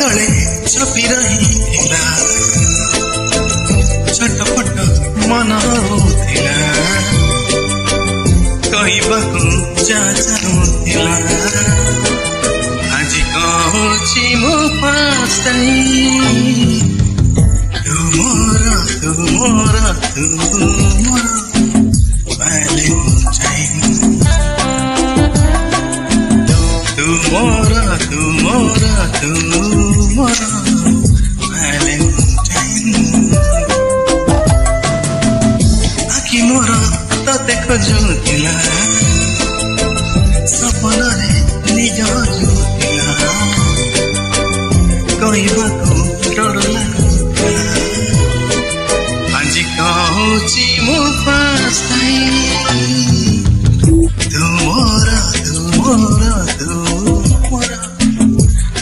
तले छपी रहिथिला छटपट मन होथिला कहबाकू चाहुथिला आज कहूची मो पास्ताई तू मोर Valentine तू मोर Valentine आखि मोर तते खोजुथिला सपनारे निज जुथिला कहबाकू डर लाଗୁଥିଲା आज कहूची मो पास्ताई तू मोर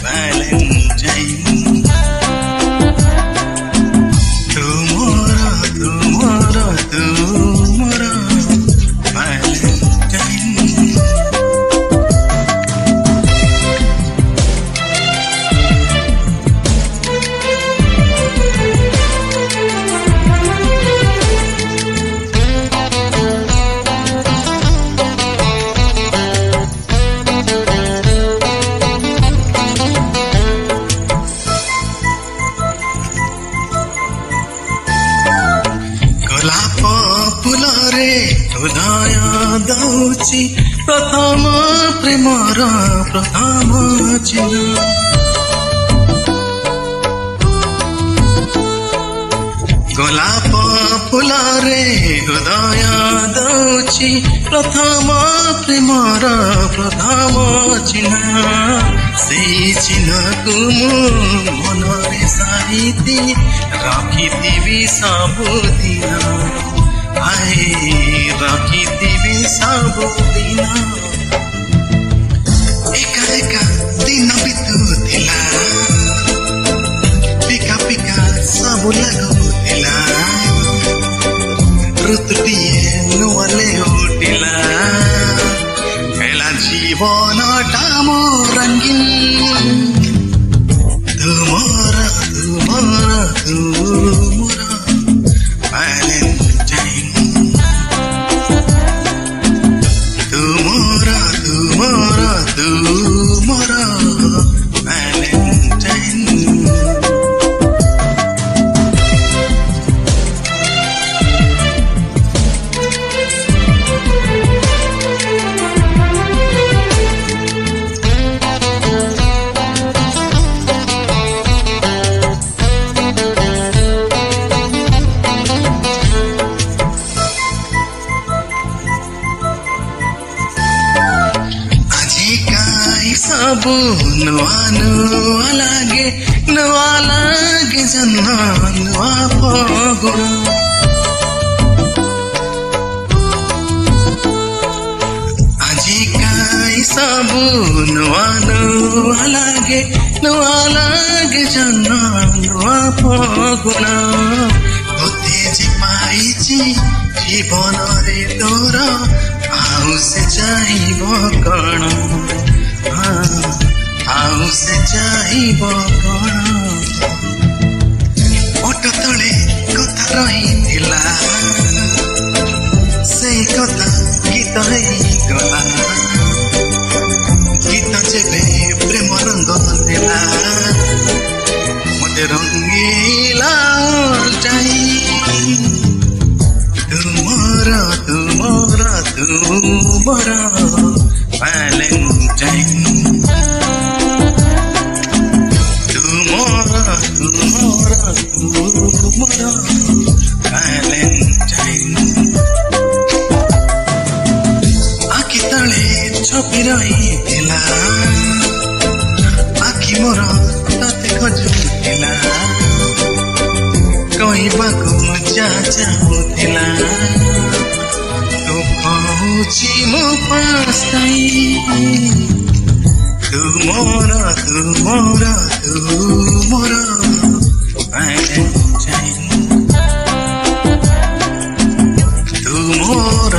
Valentine तू मोर Valentine गोलाप फुलरे हृदय दौची प्रथम प्रेमर प्रथम चिन्ह गोलाप फुलरे हृदय दौची प्रथम प्रेमर प्रथम चिन्ह से चिन्ह को मनरे साहिती रखिथिबी सबुदिन आए रखिथिबी सबुदिन एका एका दिन बितुथिला पिका पिका सब लागुथिला ऋतुटिए नुआले उठिला हेला जीवनटा मो रंगीन तू मोर Valentine तू मोर Valentine सब नुआ लागे जन्ना नुआ पगुण आजिकाई सब नुआ लागे जन्ना नुआ पगुण होते जे पाइछि जीवन रे तोर आउ से चाहिब कण आउ से चाहिब कण ओट तले कथा रहिथिला से कथा गीत गला गीत जेबे प्रेम रंग देला मते रंगीला जाई तू मोर Valentine तू मोर Valentine आखि तले छपी रहिथिला आखि मोर तते खोजुथिला कहबाकू चाहुथिला तू कहूची मो पास्ताई तू मोर Valentine तू मोर